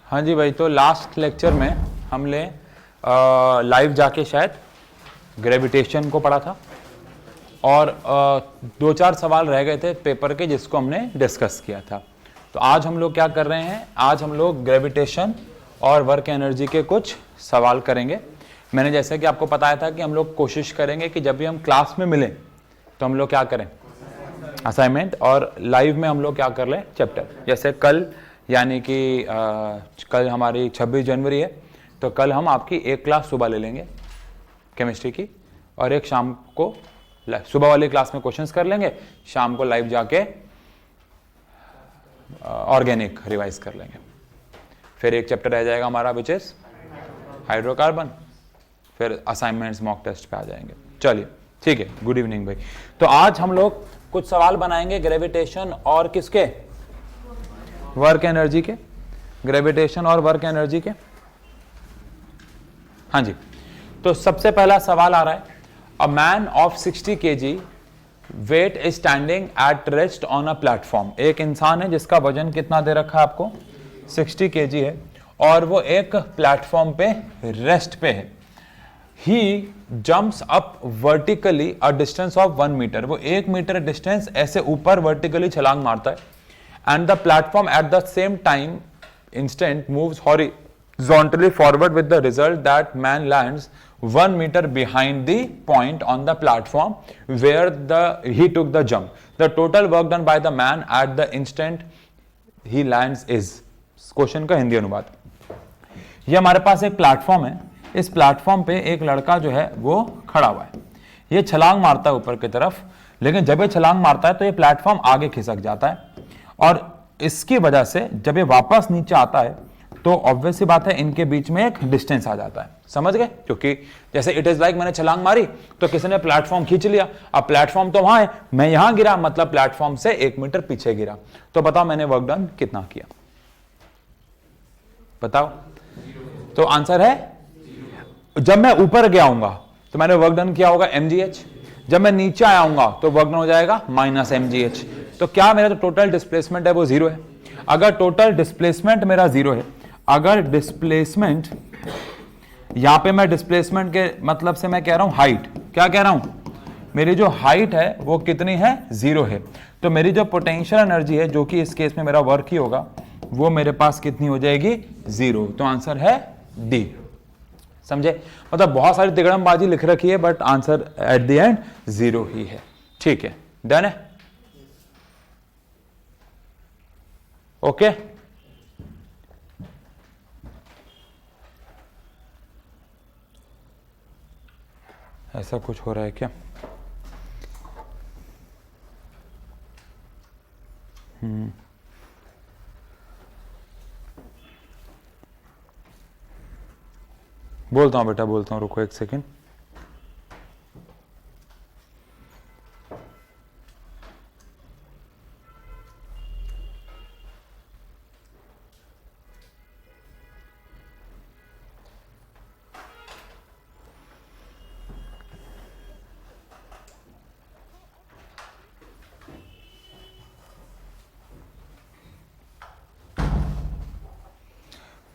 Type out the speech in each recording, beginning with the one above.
हाँ जी भाई, तो लास्ट लेक्चर में हमने लाइव जाके शायद ग्रेविटेशन को पढ़ा था और 2-4 सवाल रह गए थे पेपर के जिसको हमने डिस्कस किया था। तो आज हम लोग क्या कर रहे हैं, आज हम लोग ग्रेविटेशन और वर्क एनर्जी के कुछ सवाल करेंगे। मैंने जैसे कि आपको बताया था कि हम लोग कोशिश करेंगे कि जब भी हम क्लास में मिलें तो हम लोग क्या करें, असाइनमेंट, और लाइव में हम लोग क्या कर लें, चैप्टर। जैसे कल यानी कि कल हमारी 26 जनवरी है, तो कल हम आपकी एक क्लास सुबह ले लेंगे केमिस्ट्री की और एक शाम को। सुबह वाली क्लास में क्वेश्चंस कर लेंगे, शाम को लाइव जाके ऑर्गेनिक रिवाइज कर लेंगे। फिर एक चैप्टर रह जाएगा हमारा विच इज हाइड्रोकार्बन, फिर असाइनमेंट्स मॉक टेस्ट पे आ जाएंगे। चलिए ठीक है, गुड इवनिंग भाई। तो आज हम लोग कुछ सवाल बनाएंगे ग्रेविटेशन और किसके, वर्क एनर्जी के। ग्रेविटेशन और वर्क एनर्जी के, हाँ जी। तो सबसे पहला सवाल आ रहा है, a man of 60 kg weight is standing at rest on a platform. एक इंसान है जिसका वजन कितना दे रखा है आपको, 60 kg है, और वो एक प्लेटफॉर्म पे रेस्ट पे है। He jumps up vertically a distance of 1 metre. वो 1 मीटर डिस्टेंस ऐसे ऊपर वर्टिकली छलांग मारता है। And the platform at the same time instant moves horizontally forward with the result that man lands 1 meter behind the point on the platform where he took the jump. The total work done by the man at the instant he lands is. Question का हिंदी अनुवाद, ये हमारे पास एक platform है। इस platform पे एक लड़का जो है वो खड़ा हुआ है, ये छलांग मारता है ऊपर की तरफ, लेकिन जब ये छलांग मारता है तो ये प्लेटफॉर्म आगे खिसक जाता है और इसकी वजह से जब ये वापस नीचे आता है तो ऑब्वियस सी बात है इनके बीच में एक डिस्टेंस आ जाता है। समझ गए? क्योंकि जैसे इट इज लाइक मैंने छलांग मारी तो किसी ने प्लेटफॉर्म खींच लिया, अब प्लेटफॉर्म तो वहां है, मैं यहां गिरा, मतलब प्लेटफॉर्म से 1 मीटर पीछे गिरा। तो बताओ मैंने वर्क डन कितना किया, बताओ। तो आंसर है, जब मैं ऊपर गया हूंगा तो मैंने वर्क डन किया होगा mgh, जब मैं नीचे आया हूंगा तो वर्क डन हो जाएगा -mgh। तो क्या मेरा जो टोटल डिस्प्लेसमेंट है वो 0 है। अगर टोटल डिस्प्लेसमेंट मेरा 0 है, अगर डिस्प्लेसमेंट, यहां पे मैं डिस्प्लेसमेंट के मतलब से मैं कह रहा हूं हाइट, क्या कह रहा हूं, मेरी जो हाइट है वो कितनी है, 0 है। तो मेरी जो पोटेंशियल एनर्जी है, जो कि इस केस में मेरा वर्क ही होगा, वो मेरे पास कितनी हो जाएगी, 0। तो आंसर है डी। समझे? मतलब बहुत सारी तिगड़मबाजी लिख रखी है but answer at the end 0 ही है। ठीक है, डन है, ओके। ऐसा कुछ हो रहा है क्या? बोलता हूं बेटा, बोलता हूं, रुको 1 सेकेंड।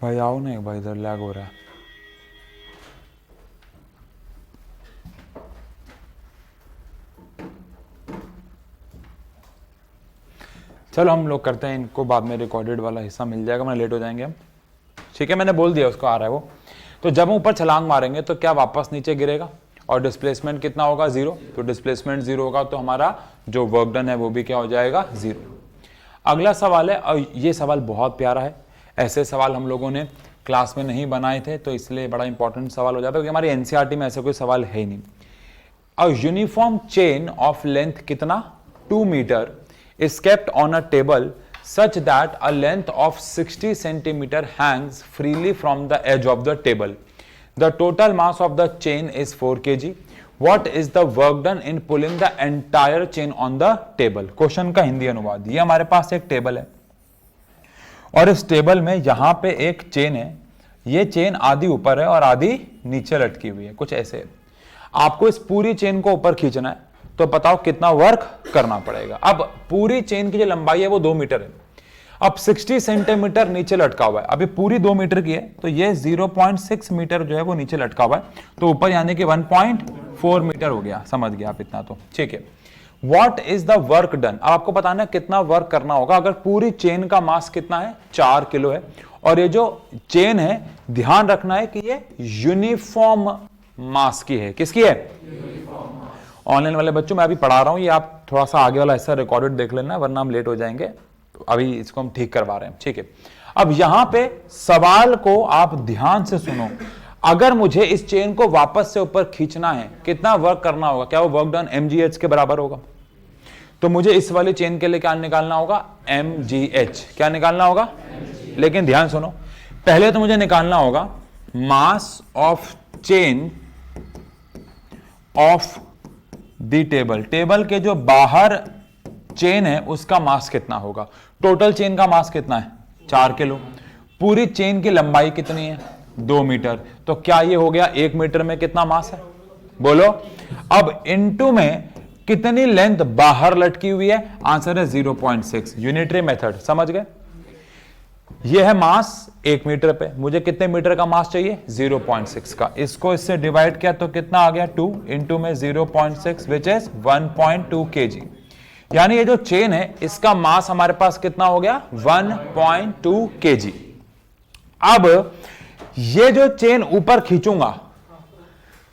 भाई आओ ना एक बार, इधर लैग हो रहा है। चलो हम लोग करते हैं इनको, बाद में रिकॉर्डेड वाला हिस्सा मिल जाएगा, मैं लेट हो जाएंगे हम। ठीक है, मैंने बोल दिया उसको आ रहा है वो। तो जब हम ऊपर छलांग मारेंगे तो क्या वापस नीचे गिरेगा और डिस्प्लेसमेंट कितना होगा, 0। तो डिस्प्लेसमेंट 0 होगा तो हमारा जो वर्क डन है वो भी क्या हो जाएगा, 0। अगला सवाल है, और ये सवाल बहुत प्यारा है, ऐसे सवाल हम लोगों ने क्लास में नहीं बनाए थे तो इसलिए बड़ा इंपॉर्टेंट सवाल हो जाता है, क्योंकि हमारी एनसीईआरटी में ऐसा कोई सवाल है ही नहीं। A uniform chain of length कितना, 2 metre is kept on a table such that a length of 60 centimeter hangs freely from the edge of the table. The total mass of the chain is 4 kg. What is the work done in pulling the entire chain on the table? Question का हिंदी अनुवाद, ये हमारे पास एक table है और इस table में यहां पे एक चेन है ये चेन आधी ऊपर है और आधी नीचे लटकी हुई है, कुछ ऐसे। आपको इस पूरी चेन को ऊपर खींचना है, तो बताओ कितना वर्क करना पड़ेगा। अब पूरी चेन की जो लंबाई है वो 2 मीटर है। अब 60 सेंटीमीटर नीचे लटका हुआ है, अभी पूरी 2 मीटर की है, तो ये 0.6 मीटर जो है वो नीचे लटका हुआ है, तो ऊपर यानी कि 1.4 मीटर हो गया। समझ गया आप इतना तो, ठीक है। What is the work done? अब आपको बताना है कितना वर्क करना होगा। अगर पूरी चेन का मास कितना है, 4 किलो है, और ये जो चेन है ध्यान रखना है कि ये यूनिफॉर्म मास की है। किसकी है? ऑनलाइन वाले बच्चों मैं अभी पढ़ा रहा हूं, ये आप थोड़ा सा आगे वाला हिस्सा रिकॉर्डेड देख लेना, वरना हम लेट हो जाएंगे। तो अभी इसको हम ठीक करवा रहे हैं, ठीक है। अब यहां पे सवाल को आप ध्यान से सुनो। अगर मुझे इस चेन को वापस से ऊपर खींचना है, कितना वर्क करना होगा? क्या वो वर्क डन mgh के बराबर होगा? तो मुझे इस वाली चेन के लिए क्या निकालना होगा? mgh। क्या निकालना होगा? लेकिन ध्यान सुनो, पहले तो मुझे निकालना होगा mass of chain of the table. Table के जो बाहर चेन है उसका मास कितना होगा। टोटल चेन का मास कितना है? 4 किलो। पूरी चेन की लंबाई कितनी है? 2 मीटर। तो क्या ये हो गया 1 मीटर में कितना मास है? बोलो। अब इनटू में कितनी लेंथ बाहर लटकी हुई है? आंसर है 0.6। यूनिटरी मेथड, समझ गए? ये है मास 1 मीटर पे, मुझे कितने मीटर का मास चाहिए? 0.6 का। इसको इससे डिवाइड किया तो कितना आ गया? 2 इंटू में 0.6 विच इज 1.2 kg। यानी ये जो चेन है इसका मास हमारे पास कितना हो गया? 1.2 kg। अब ये जो चेन ऊपर खींचूंगा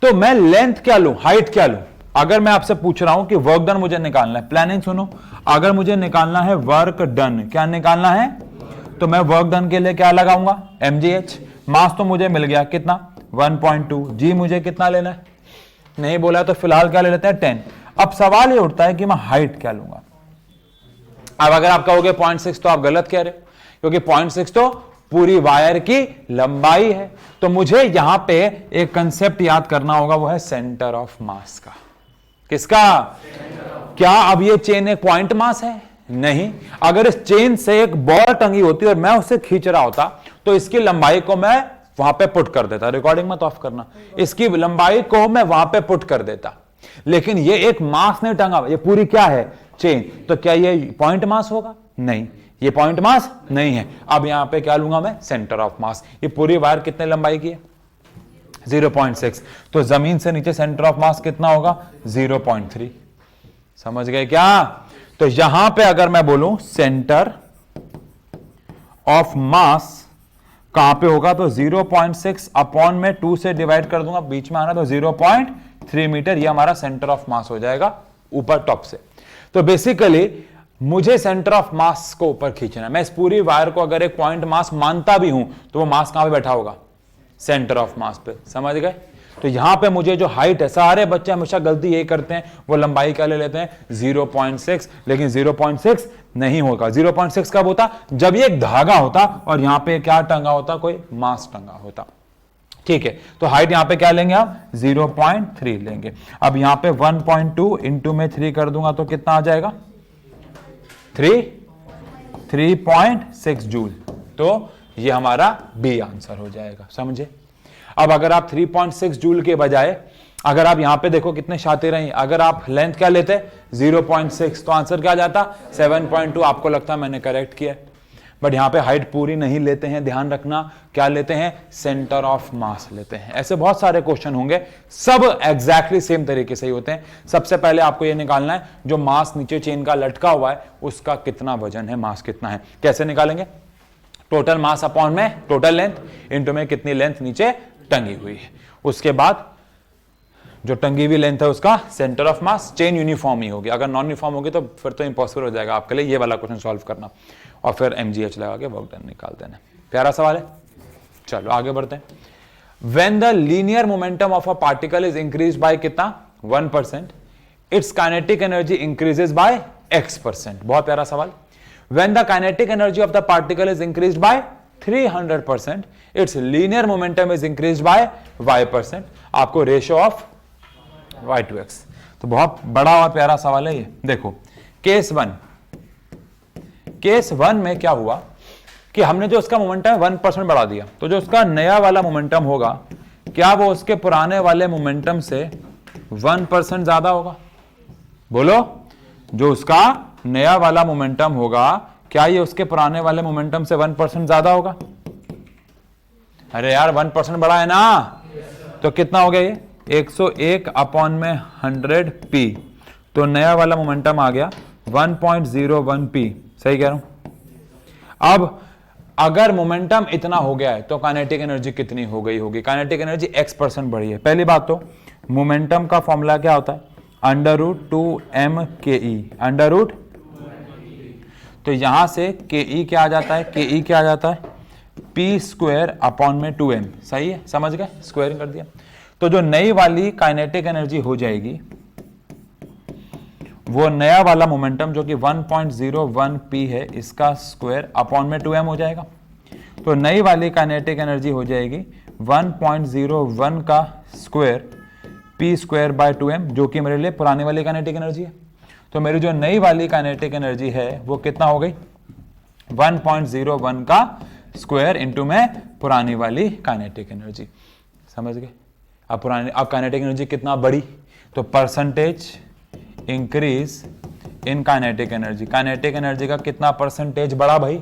तो मैं लेंथ क्या लूं, हाइट क्या लूं? अगर मैं आपसे पूछ रहा हूं कि वर्क डन मुझे निकालना है, प्लानिंग सुनो, अगर मुझे निकालना है वर्क डन, क्या निकालना है? तो मैं वर्क डन के लिए क्या लगाऊंगा? mgh। मास तो मुझे मिल गया कितना? 1.2। जी मुझे कितना लेना है? नहीं बोला तो फिलहाल क्या ले लेते हैं? 10। अब सवाल ये उठता है कि मैं हाइट क्या लूंगा। अब अगर आप कहोगे 0.6 तो आप गलत कह रहे हो, क्योंकि 0.6 तो पूरी वायर की लंबाई है। तो मुझे यहां पे एक कंसेप्ट याद करना होगा, वो है सेंटर ऑफ मास का। किसका? क्या अब ये चेन एक पॉइंट मास है? नहीं। अगर इस चेन से एक बॉल टंगी होती और मैं उसे खींच रहा होता तो इसकी लंबाई को मैं वहां पे पुट कर देता। रिकॉर्डिंग मत ऑफ करना। इसकी लंबाई को मैं वहां पे पुट कर देता, लेकिन ये एक मास नहीं टंगा, ये पूरी क्या है? चेन। तो क्या ये पॉइंट मास होगा? नहीं, ये पॉइंट मास नहीं है। अब यहां पे क्या लूंगा मैं? सेंटर ऑफ मास। ये पूरी वायर कितने लंबाई की है? 0.6। तो जमीन से नीचे सेंटर ऑफ मास कितना होगा? 0.3। समझ गए क्या? तो यहां पे अगर मैं बोलूं सेंटर ऑफ मास कहां पे होगा, तो 0.6 अपॉन में 2 से डिवाइड कर दूंगा, बीच में आना तो 0.3 मीटर। ये हमारा सेंटर ऑफ मास हो जाएगा ऊपर टॉप से। तो बेसिकली मुझे सेंटर ऑफ मास को ऊपर खींचना है। मैं इस पूरी वायर को अगर एक पॉइंट मास मानता भी हूं तो वो मास कहां पे बैठा होगा? सेंटर ऑफ मास पे। समझ गए? तो यहां पे मुझे जो हाइट है, सारे बच्चे हमेशा गलती यही करते हैं, वो लंबाई क्या ले लेते हैं? 0.6। लेकिन 0.6 नहीं होगा। 0.6 कब होता? जब ये एक धागा होता और यहां पे क्या टंगा होता? कोई मास टंगा होता। ठीक है, तो हाइट यहां पे क्या लेंगे आप? 0.3 लेंगे। अब यहां पे 1.2 इंटू में 3 कर दूंगा तो कितना आ जाएगा? 3.6 जूल। तो ये हमारा बी आंसर हो जाएगा। समझे? अब अगर आप 3.6 जूल के बजाय अगर आप यहां पे देखो कितने शातिर हैं, अगर आप लेंथ क्या लेते? 0.6, तो आंसर क्या जाता? 7.2। आपको लगता है मैंने करेक्ट किया, बट यहां पे हाइट पूरी नहीं लेते हैं। ध्यान रखना, क्या लेते हैं? सेंटर ऑफ मास लेते हैं। ऐसे बहुत सारे क्वेश्चन होंगे, सब एग्जैक्टली सेम तरीके से ही होते हैं। सबसे पहले आपको यह निकालना है जो मास नीचे चेन का लटका हुआ है उसका कितना वजन है, मास कितना है। कैसे निकालेंगे? टोटल मास अपॉन में टोटल लेंथ इंटू में कितनी लेंथ नीचे टंगी हुई है। उसके बाद जो टंगी हुई लेंथ है उसका centre of mass. Chain uniform ही होगी, अगर नॉन यूनिफॉर्म होगी तो फिर तो इंपॉसिबल हो जाएगा आपके लिए ये वाला क्वेश्चन सॉल्व करना, और फिर mgh लगा के वर्क डन निकाल देना। प्यारा सवाल है, चलो आगे बढ़ते हैं। When the linear momentum of a particle is increase by कितना? 1%, it's kinetic energy increases by x%। बहुत प्यारा सवाल। When the kinetic energy of the particle is increased by 300%, its linear momentum is increased by y%. आपको ratio of y to x। तो बहुत बड़ा और प्यारा सवाल है ये। देखो केस 1 में क्या हुआ कि हमने जो उसका मोमेंटम है 1% बढ़ा दिया, तो जो उसका नया वाला मोमेंटम होगा क्या वो उसके पुराने वाले मोमेंटम से 1% ज्यादा होगा? बोलो, जो उसका नया वाला मोमेंटम होगा क्या ये उसके पुराने वाले मोमेंटम से 1% ज्यादा होगा? अरे यार 1% बढ़ा है ना, तो कितना हो गया ये 101 अपॉन में 100 पी, तो नया वाला मोमेंटम आ गया 1.01 पी। सही कह रहा हूं? अब अगर मोमेंटम इतना हो गया है तो काइनेटिक एनर्जी कितनी हो गई होगी? काइनेटिक एनर्जी x% बढ़ी है। पहली बात तो मोमेंटम का फॉर्मूला क्या होता है? √2m/ke, अंडर रूट, तो यहां से ke क्या आ जाता है? ke क्या आ जाता है? p² अपॉन में 2m। सही है, समझ गए? स्क्वायरिंग कर दिया। तो जो नई वाली काइनेटिक एनर्जी हो जाएगी वो नया वाला मोमेंटम जो कि 1.01 p है, इसका स्क्वायर अपॉन में 2m हो जाएगा। तो नई वाली काइनेटिक एनर्जी हो जाएगी 1.01 का स्क्वायर p² बाय 2m, जो कि मेरे लिए पुरानी वाली काइनेटिक एनर्जी है। तो मेरी जो नई वाली काइनेटिक एनर्जी है वो कितना हो गई? 1.01 का स्क्वायर इंटू में पुरानी वाली काइनेटिक एनर्जी। समझ गए? अब काइनेटिक एनर्जी कितना बढ़ी, तो percentage increase in kinetic energy. Kinetic energy का कितना परसेंटेज बढ़ा भाई?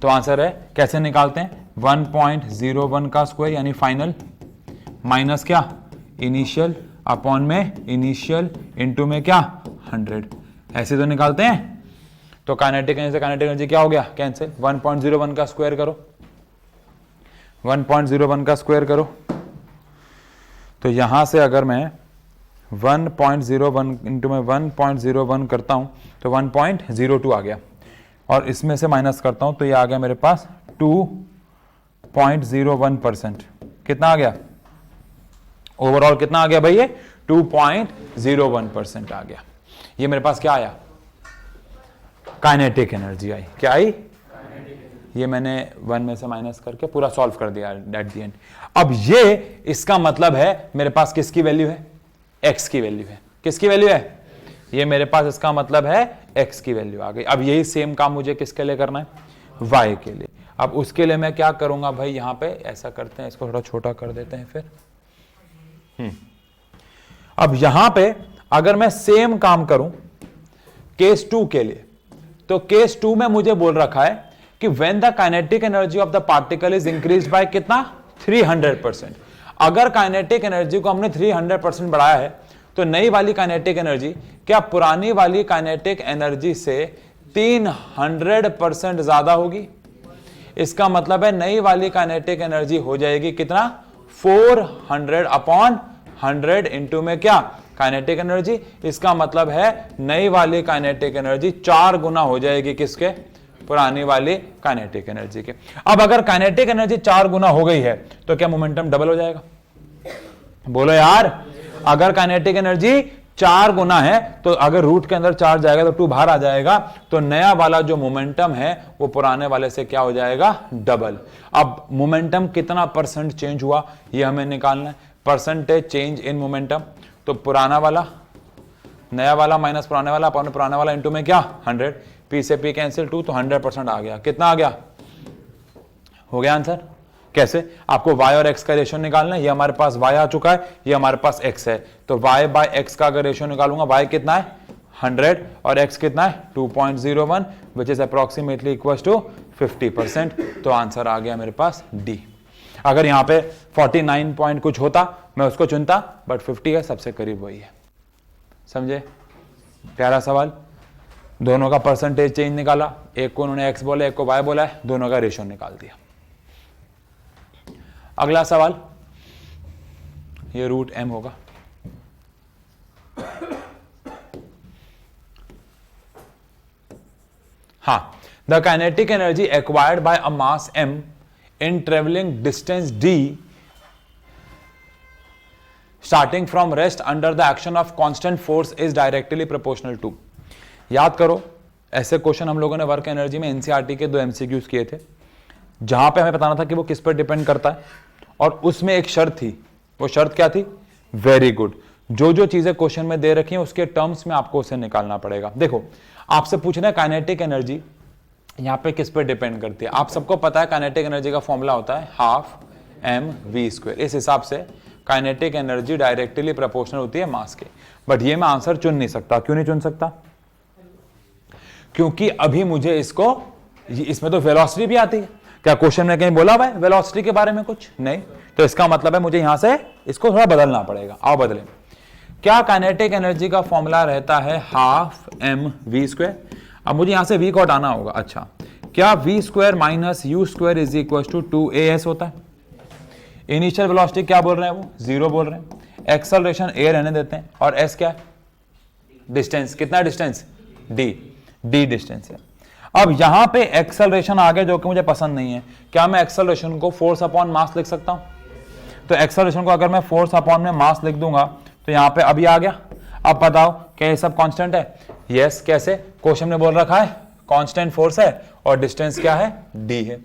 तो आंसर है, कैसे निकालते हैं? 1.01 का स्क्वायर यानी फाइनल माइनस क्या? इनिशियल अपॉन में इनिशियल इंटू में क्या? 100। ऐसे तो निकालते हैं। तो काइनेटिक एनर्जी क्या हो गया? कैंसिल। 1.01 का स्क्वायर करो, 1.01 का स्क्वायर करो, तो यहां से अगर मैं 1.01 इंटू में 1.01 करता हूं तो 1.02 आ गया, और इसमें से माइनस करता हूं तो ये आ गया मेरे पास 2.01%। कितना आ गया? ओवरऑल कितना आ गया भाई? ये 2.01% आ गया। ये मेरे पास क्या आया? काइनेटिक एनर्जी आई। क्या आई? ये मैंने 1 में से माइनस करके पूरा सॉल्व कर दिया एट द एंड। अब ये इसका मतलब है मेरे पास किसकी वैल्यू है? x की वैल्यू है। किसकी वैल्यू है? ये मेरे पास इसका मतलब है x की वैल्यू आ गई। अब यही सेम काम मुझे किसके लिए करना है? y के लिए। अब उसके लिए मैं क्या करूंगा भाई? यहां पे ऐसा करते हैं, इसको थोड़ा छोटा कर देते हैं फिर। अब यहां पे अगर मैं सेम काम करूं केस 2 के लिए, तो केस 2 में मुझे बोल रखा है कि when the kinetic energy of the particle is increase by कितना? 300%। अगर काइनेटिक एनर्जी को हमने 300% बढ़ाया है तो नई वाली काइनेटिक एनर्जी क्या पुरानी वाली काइनेटिक एनर्जी से 300% ज्यादा होगी? इसका मतलब है नई वाली काइनेटिक एनर्जी हो जाएगी कितना? 400 अपॉन 100 इंटू में क्या? Kinetic energy. इसका मतलब है नई वाली काइनेटिक एनर्जी 4 गुना हो जाएगी किसके? पुरानी वाली काइनेटिक एनर्जी के। अब अगर काइनेटिक एनर्जी 4 गुना हो गई है तो क्या मोमेंटम डबल हो जाएगा? बोलो यार, अगर काइनेटिक एनर्जी 4 गुना है तो अगर रूट के अंदर 4 जाएगा तो 2 बाहर आ जाएगा, तो नया वाला जो मोमेंटम है वो पुराने वाले से क्या हो जाएगा? डबल। अब मोमेंटम कितना परसेंट चेंज हुआ ये हमें निकालना है। परसेंटेज चेंज इन मोमेंटम, तो पुराना वाला नया वाला माइनस पुराने वाला अपॉन पुराना वाला इंटू में क्या? 100। पी से पी कैंसिल 2, तो 100% आ गया। कितना आ गया? हो गया आंसर। कैसे? आपको y और x का रेशियो निकालना है। ये हमारे पास y आ चुका है, ये हमारे पास x है, तो y बाय x का अगर रेशियो निकालूंगा, y कितना है? 100 और x कितना है? 2.01, which is approximately equal to 50%। तो आंसर आ गया मेरे पास डी। अगर यहां पे 49 पॉइंट कुछ होता मैं उसको चुनता, बट 50 है, सबसे करीब वही है। समझे? प्यारा सवाल। दोनों का परसेंटेज चेंज निकाला, एक को उन्होंने x बोला, एक को y बोला है, दोनों का रेशियो निकाल दिया। अगला सवाल, ये √m होगा। हाँ, the kinetic energy acquired by a mass m in traveling distance d starting from rest under the action of constant force is directly proportional to। याद करो, ऐसे क्वेश्चन हम लोगों ने वर्क एनर्जी में एनसीईआरटी के 2 एमसीक्यूज किए थे, जहां पे हमें बताना था कि वो किस पर डिपेंड करता है, और उसमें एक शर्त थी। वो शर्त क्या थी? Very good. जो जो चीजें क्वेश्चन में दे रखी हैं उसके टर्म्स में आपको उसे निकालना पड़ेगा। देखो, आपसे पूछ रहे हैं काइनेटिक एनर्जी यहाँ पे किस पे डिपेंड करती है? आप सबको पता है काइनेटिक एनर्जी का फॉर्मूला होता है हाफ mv²। इस हिसाब से काइनेटिक एनर्जी डायरेक्टली प्रोपोर्शनल होती है मास के। बट ये मैं आंसर चुन नहीं सकता। क्यों नहीं चुन सकता? क्योंकि अभी मुझे इसमें तो वेलोसिटी भी आती है। क्या क्वेश्चन में कहीं बोला हुआ है वेलोसिटी के बारे में? कुछ नहीं। तो इसका मतलब है मुझे यहां से इसको थोड़ा बदलना पड़ेगा। आओ बदलें। क्या काइनेटिक एनर्जी का फॉर्मूला रहता है हाफ mv²? अब मुझे यहां से v को हटाना होगा। अच्छा, क्या v² minus u² is equal to 2as होता है? इनिशियल वेलोसिटी क्या बोल रहे हैं वो? 0 बोल रहे हैं। एक्सेलरेशन a रहने देते हैं। और s क्या है? डिस्टेंस। कितना डिस्टेंस? d डिस्टेंस है। अब यहां पे एक्सेलरेशन आ गया जो कि मुझे पसंद नहीं है। क्या मैं एक्सेलरेशन को फोर्स अपॉन मास लिख सकता हूं? तो एक्सेलरेशन को अगर मैं फोर्स अपॉन में मास लिख दूंगा तो यहां पे अभी आ गया। अब बताओ क्या ये सब कांस्टेंट है? यस। कैसे? क्वेश्चन में बोल रखा है कांस्टेंट फोर्स है और डिस्टेंस क्या है? d है।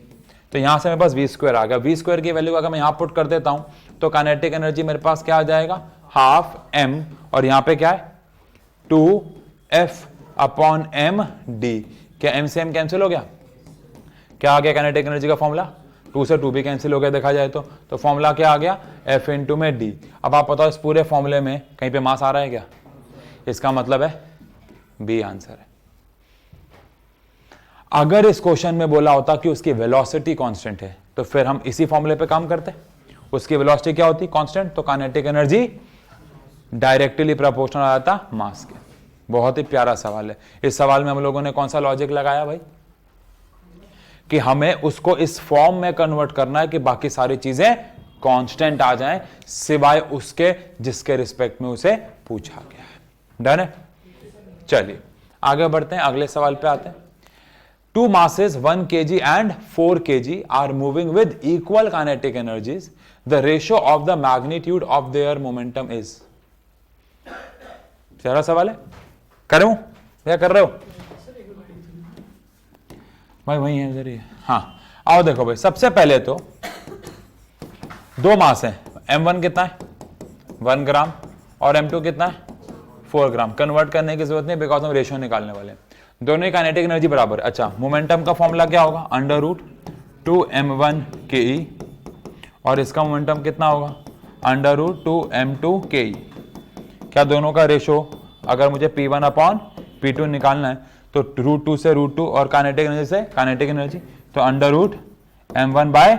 तो यहां से मेरे पास v² आ गया। v² की वैल्यू अगर मैं यहां पुट कर देता हूं तो काइनेटिक एनर्जी मेरे पास क्या आ जाएगा? हाफ m और यहां पे क्या है? 2f upon md। क्या m से m कैंसिल हो गया? क्या आ गया काइनेटिक एनर्जी का फॉर्मूला? 2 से 2 भी कैंसिल हो गया देखा जाए तो फॉर्मूला क्या आ गया? f इंटू में d। अब आप बताओ इस पूरे फॉर्मूले में कहीं पे मास आ रहा है क्या? इसका मतलब है बी आंसर है। अगर इस क्वेश्चन में बोला होता कि उसकी वेलोसिटी कांस्टेंट है तो फिर हम इसी फॉर्मूले पे काम करते। उसकी वेलोसिटी क्या होती? कांस्टेंट। तो काइनेटिक एनर्जी डायरेक्टली प्रोपोर्शनल आ जाता मास के। बहुत ही प्यारा सवाल है। इस सवाल में हम लोगों ने कौन सा लॉजिक लगाया भाई? कि हमें उसको इस फॉर्म में कन्वर्ट करना है कि बाकी सारी चीजें कांस्टेंट आ जाएं सिवाय उसके जिसके रिस्पेक्ट में उसे पूछा गया है। डन है? चलिए आगे बढ़ते हैं, अगले सवाल पे आते हैं। Two masses 1 kg and 4 kg are moving with equal kinetic energies. The ratio of the magnitude of their momentum is. सारा सवाल है। करूं क्या कर रहे हो भाई? वही है इधर ही। हाँ आओ देखो भाई, सबसे पहले तो दो मास है। m1 कितना है? 1 ग्राम और m2 कितना है? 4 ग्राम। कन्वर्ट करने की जरूरत नहीं बिकॉज हम रेशियो निकालने वाले हैं। दोनों ही काइनेटिक एनर्जी बराबर है। अच्छा, मोमेंटम का फॉर्मूला क्या होगा? √2m1 ke और इसका मोमेंटम कितना होगा? √2m2 ke। क्या दोनों का रेशो अगर मुझे P1 अपॉन P2 निकालना है तो √2 से √2 और काइनेटिक एनर्जी से काइनेटिक एनर्जी तो √m1 बाय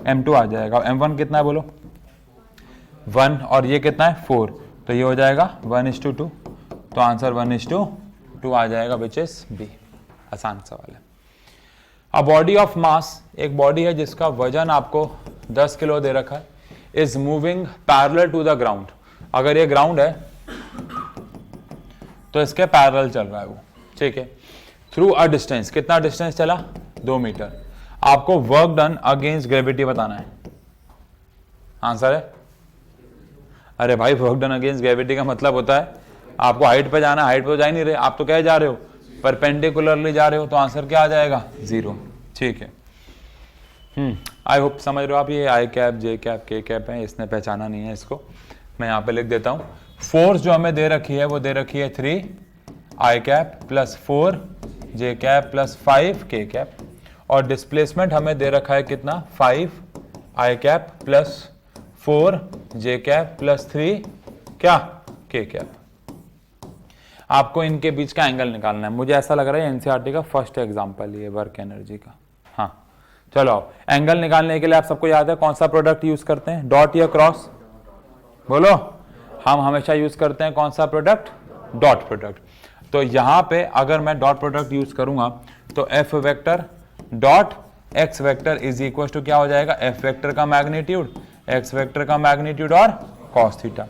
m2 आ जाएगा। m1 कितना है बोलो? 1 और ये कितना है? 4। तो ये हो जाएगा 1:2। तो आंसर 1:2 आ जाएगा विच इज बी। आसान सवाल है। अ बॉडी ऑफ मास, एक बॉडी है जिसका वजन आपको 10 किलो दे रखा है, is moving parallel to the ground. अगर ये ग्राउंड है तो इसके पैरेलल चल रहा है वो, ठीक है, थ्रू अ डिस्टेंस। कितना डिस्टेंस चला? 2 मीटर। आपको वर्क डन अगेंस्ट ग्रेविटी बताना है। आंसर है? अरे भाई वर्क डन अगेंस्ट ग्रेविटी का मतलब होता है आपको हाइट पे जाना, हाइट पे जा ही नहीं रहे, आप तो क्या जा रहे हो? परपेंडिकुलरली जा रहे हो। तो आंसर क्या आ जाएगा? 0। ठीक है। आई होप समझ रहे हो आप। ये आई कैप, जे कैप, के कैप है, इसने पहचाना नहीं है इसको। मैं यहाँ पे लिख देता हूँ। फोर्स जो हमें दे रखी है वो दे रखी है 3 आई कैप प्लस 4 जे कैप प्लस 5 के कैप, और डिस्प्लेसमेंट हमें दे रखा है कितना? 5 आई कैप प्लस 4 जे कैप प्लस 3 क्या? के कैप। आपको इनके बीच का एंगल निकालना है। मुझे ऐसा लग रहा है एनसीईआरटी का फर्स्ट एग्जांपल ये वर्क एनर्जी का। हाँ चलो, एंगल निकालने के लिए आप सबको याद है कौन सा प्रोडक्ट यूज करते हैं? डॉट या क्रॉस? बोलो। हम हमेशा यूज करते हैं कौन सा प्रोडक्ट? Dot product. तो यहां पे अगर मैं डॉट प्रोडक्ट यूज करूंगा तो F vector dot X vector is equal to क्या हो जाएगा? एफ वेक्टर का मैग्नीट्यूड, एक्स वेक्टर का मैग्नीट्यूड और कॉस थीटा।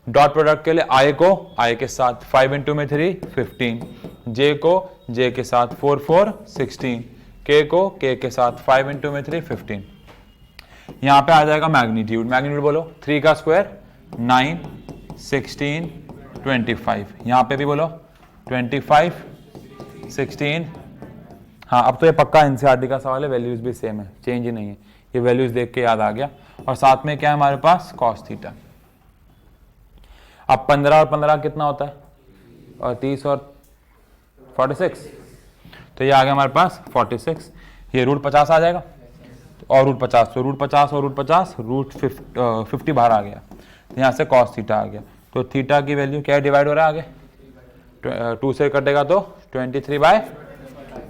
डॉट प्रोडक्ट के लिए आई को आई के साथ 5 इंटू में 3 15, जे को जे के साथ 4 4 16, के को के के साथ 5 इंटू में 3 15। यहां पे आ जाएगा मैग्नीट्यूड। मैग्नीट्यूड बोलो 3 का स्क्वायर 9 16 25। यहां पे भी बोलो 25 16। हाँ अब तो ये पक्का एनसीईआरटी का सवाल है, वैल्यूज भी सेम है, चेंज ही नहीं है। ये वैल्यूज देख के याद आ गया। और साथ में क्या है हमारे पास? Cos theta. अब 15 और 15 कितना होता है? और 30 और 46। तो ये आ गया हमारे पास 46, ये रूट 50 आ जाएगा और रूट 50, तो रूट 50 और रूट 50 रूट 50 बाहर आ गया, यहाँ से कॉस थीटा आ गया। तो थीटा की वैल्यू क्या डिवाइड हो रहा है आगे 2 से कटेगा तो 23/,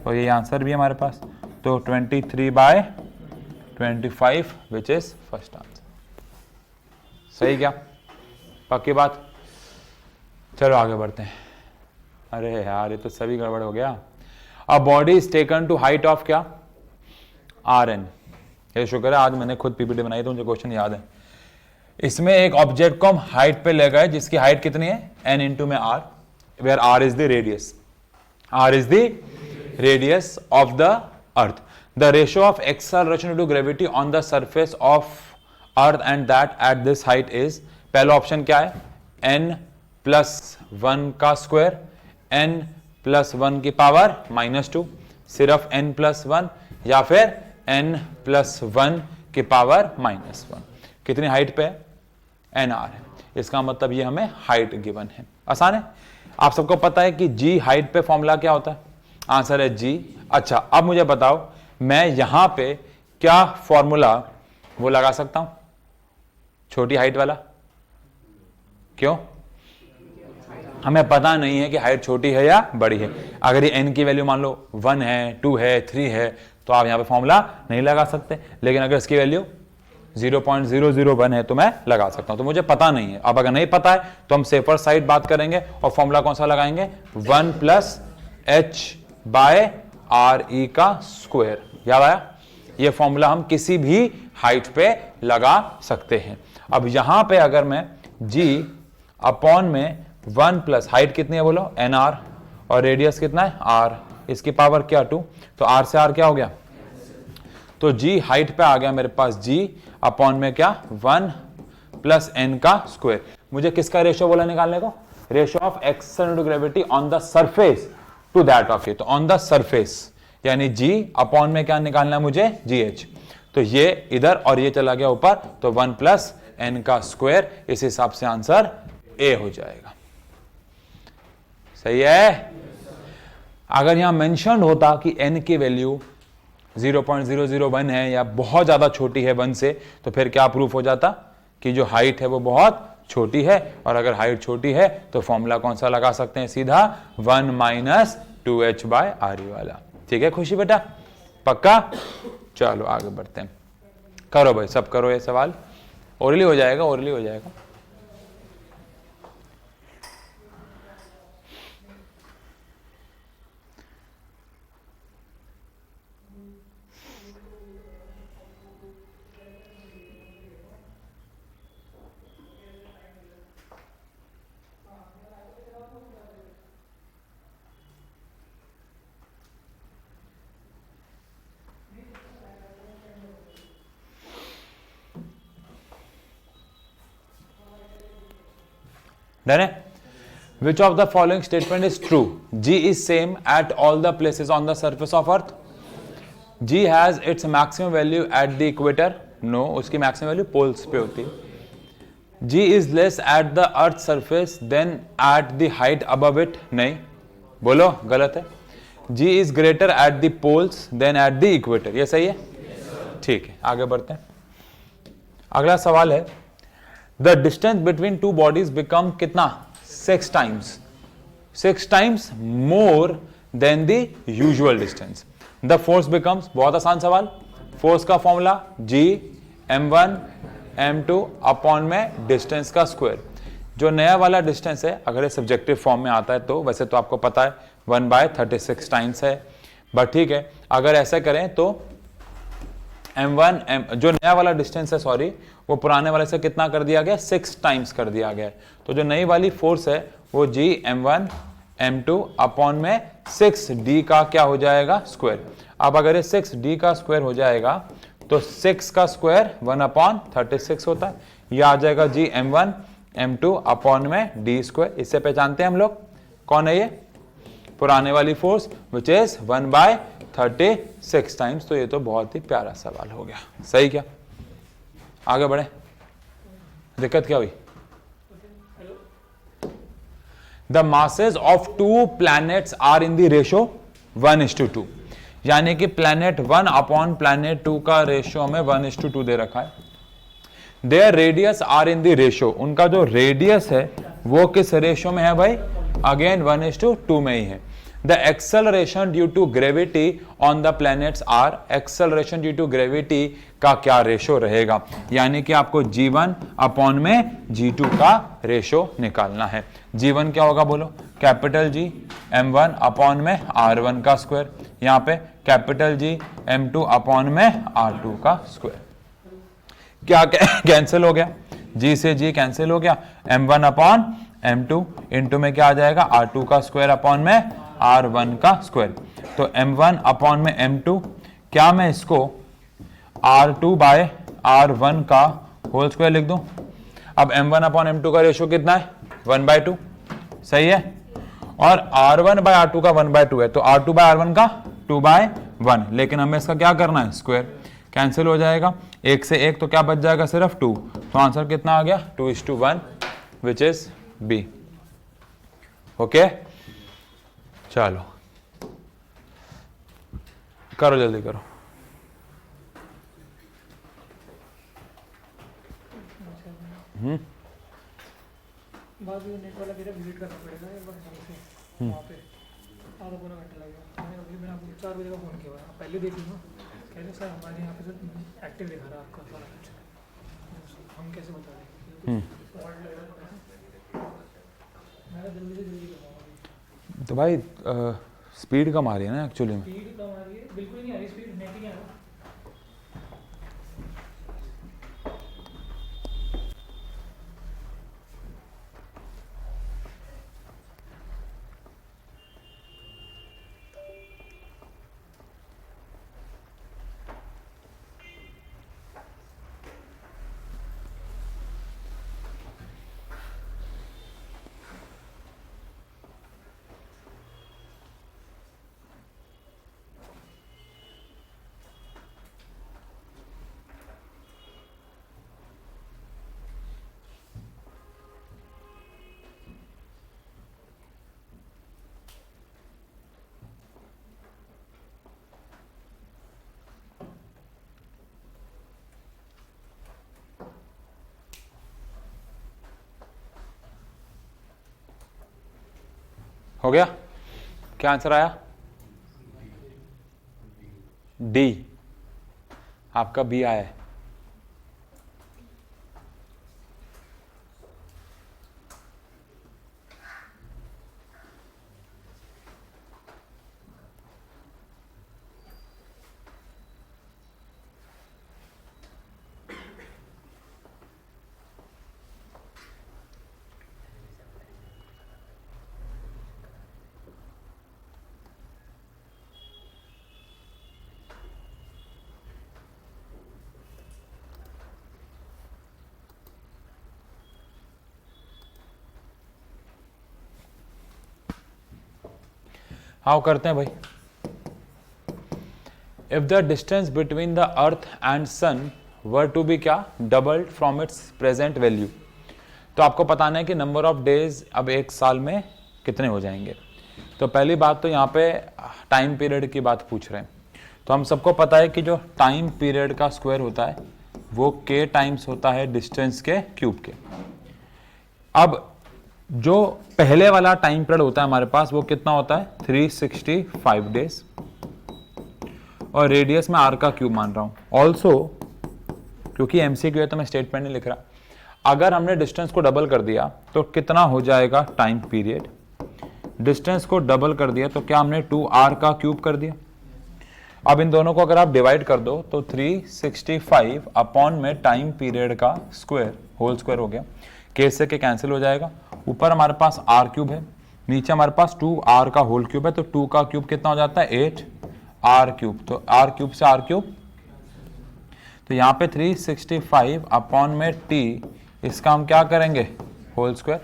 और ये आंसर भी है हमारे पास, तो 23/25 विच इज फर्स्ट आंसर। सही क्या, पक्की बात? चलो आगे बढ़ते हैं। अरे यार ये तो सभी गड़बड़ हो गया। A body is taken to height of क्या, Rn। ये शुक्र है आज मैंने खुद पीपीटी बनाई तो मुझे क्वेश्चन याद है। इसमें एक ऑब्जेक्ट को हम हाइट पे ले गए जिसकी हाइट कितनी है, n इंटू में r, where r is the radius, r is the radius of the earth. The ratio of acceleration to gravity on the surface of earth and that at this height is, पहला option क्या है, n+1 का square, n+1 की power -2, सिर्फ n+1, या फिर n+1 की power -1। कितनी हाइट पे है, nr है, इसका मतलब ये हमें हाइट गिवन है। आसान है, आप सबको पता है कि g हाइट पे फॉर्मूला क्या होता है, आंसर है g। अच्छा अब मुझे बताओ मैं यहां पे क्या फॉर्मूला वो लगा सकता हूं, छोटी हाइट वाला, क्यों? हमें पता नहीं है कि हाइट छोटी है या बड़ी है। अगर ये n की वैल्यू मान लो 1 है, 2 है, 3 है, तो आप यहां पे फॉर्मूला नहीं लगा सकते, लेकिन अगर इसकी वैल्यू 0.001 है तो मैं लगा सकता हूं। तो मुझे पता नहीं है, अब अगर नहीं पता है तो हम सेफर साइड बात करेंगे और फॉर्मूला कौन सा लगाएंगे, 1+h/re का स्क्वायर। याद आया, ये फॉर्मूला हम किसी भी हाइट पे लगा सकते हैं। अब यहां पे अगर मैं g अपॉन में 1+ हाइट कितनी है बोलो, nr, और रेडियस कितना है r, इसकी पावर क्या 2, तो r से r क्या हो गया, तो g हाइट पे आ गया मेरे पास g अपॉन में क्या 1+ n का स्क्वायर। मुझे किसका रेशियो बोला निकालने को, ratio of acceleration to gravity on the surface to that of ये, तो ऑन द सरफेस यानी g अपॉन में क्या निकालना है मुझे, gh, तो ये इधर और ये चला गया ऊपर, तो 1+ n का स्क्वायर, इस हिसाब से आंसर a हो जाएगा। सही है। अगर यहां मेंशन होता कि n की वैल्यू 0.001 है या बहुत ज्यादा छोटी है 1 से, तो फिर क्या प्रूफ हो जाता कि जो हाइट है वो बहुत छोटी है, और अगर हाइट छोटी है तो फॉर्मूला कौन सा लगा सकते हैं, सीधा 1 - 2h/re वाला। ठीक है खुशी बेटा, पक्का? चलो आगे बढ़ते हैं, करो भाई सब करो, ये सवाल ओरली हो जाएगा, ओरली हो जाएगा। Done है? Which of the following statement is true? G is same at all the places on the surface of Earth. G has its maximum value at the equator. No, उसकी maximum value poles पे होती है. G is less at the Earth's surface than at the height above it. नहीं, बोलो गलत है. G is greater at the poles than at the equator. ये सही है? ठीक है, आगे बढ़ते हैं. अगला सवाल है, the distance between two bodies become कितना, 6 times more than the usual distance. The force becomes, बहुत आसान सवाल, फोर्स का formula G m1 m2 upon में डिस्टेंस का स्क्वायर। जो नया वाला डिस्टेंस है अगर ये सब्जेक्टिव फॉर्म में आता है तो वैसे तो आपको पता है 1/36 टाइम्स है, बट ठीक है अगर ऐसे करें तो m1 जो नया वाला डिस्टेंस है सॉरी, वो पुराने वाले से कितना कर दिया गया, 6 टाइम्स कर दिया गया। तो जो नई वाली फोर्स है वो G m1 m2 अपॉन में 6d का क्या हो जाएगा, स्क्वायर। अब अगर ये 6d का स्क्वायर हो जाएगा तो 6 का स्क्वायर 1/36 होता है, ये आ जाएगा G m1 m2 अपॉन में d स्क्वायर। इससे पहचानते हैं हम लोग कौन है ये, पुराने वाली फोर्स विच इज 1/36 टाइम्स। तो ये तो बहुत ही प्यारा सवाल हो गया, सही क्या? आगे बढ़े, दिक्कत क्या हुई? The masses of 2 planets are in the ratio, 1:2, यानी कि प्लैनेट 1 अपॉन प्लैनेट 2 का रेशियो हमें 1:2 दे रखा है। Their radius are in the ratio, उनका जो रेडियस है वो किस रेशियो में है भाई, अगेन 1:2 में ही है। The acceleration due to gravity on the planets are, acceleration due to gravity का क्या रेशियो रहेगा, यानी कि आपको G1 अपॉन में G2 का रेशियो निकालना है। G1 क्या होगा बोलो, कैपिटल G m1 अपॉन में r1 का स्क्वायर, यहाँ पे कैपिटल G m2 अपॉन में r2 का स्क्वायर। क्या कैंसिल हो गया, G से G कैंसिल हो गया, m1 अपॉन m2 इंटू में क्या आ जाएगा, r2 का स्क्वायर अपॉन में r1 का स्क्वायर। तो m1 अपॉन में m2, क्या मैं इसको r2 बाय r1 का होल स्क्वायर लिख दूं। अब m1 अपॉन m2 का रेशियो कितना है, 1/2, सही है, और r1 बाय r2 का 1/2 है, तो r2 बाय r1 का 2/1, लेकिन हमें इसका क्या करना है, स्क्वायर। कैंसिल हो जाएगा, एक से एक तो क्या बच जाएगा, सिर्फ 2, तो आंसर कितना आ गया, 2:1, विच इज बी। ओके, चलो करो, जल्दी करो। बाद में नेट वाला मेरा विजिट करना पड़ेगा एक बार ढंग से, वहाँ पे आधा पौना घंटा लगेगा। मैंने आपको 4 बजे का फ़ोन किया है, आप पहले देख लो। कह रहे सर हमारे यहाँ पे तो एक्टिव दिखा रहा है आपका सारा कुछ, हम कैसे बता दें। मैं जल्दी से जल्दी करवाऊँगा। तो भाई स्पीड कम आ रही है ना एक्चुअली में, स्पीड कम आ रही है, बिल्कुल नहीं आ रही स्पीड, नेट ही नहीं आ रहा। हो गया, क्या आंसर आया, डी, आपका बी आया है। हाउ करते हैं भाई, if the distance between the earth and sun were to be क्या, doubled from its present value, तो आपको बताना है कि नंबर ऑफ डेज अब एक साल में कितने हो जाएंगे। तो पहली बात तो यहाँ पे टाइम पीरियड की बात पूछ रहे हैं, तो हम सबको पता है कि जो टाइम पीरियड का स्क्वायर होता है वो k टाइम्स होता है डिस्टेंस के क्यूब के। अब जो पहले वाला टाइम पीरियड होता है हमारे पास वो कितना होता है, 365 डेज, और रेडियस में r का क्यूब मान रहा हूं। ऑल्सो क्योंकि एमसीक्यू है तो मैं स्टेटमेंट नहीं लिख रहा, अगर हमने डिस्टेंस को डबल कर दिया तो कितना हो जाएगा टाइम पीरियड, डिस्टेंस को डबल कर दिया तो क्या हमने 2r का क्यूब कर दिया। अब इन दोनों को अगर आप डिवाइड कर दो तो 365 अपॉन में टाइम पीरियड का स्क्वायर होल स्क्वायर हो गया, k से के कैंसिल हो जाएगा, ऊपर हमारे पास r क्यूब है, नीचे हमारे पास 2r का होल क्यूब है, तो 2 का क्यूब कितना हो जाता है 8r क्यूब, तो r क्यूब से r क्यूब, तो यहाँ पे 365 अपॉन में t, इसका हम क्या करेंगे होल स्क्वायर,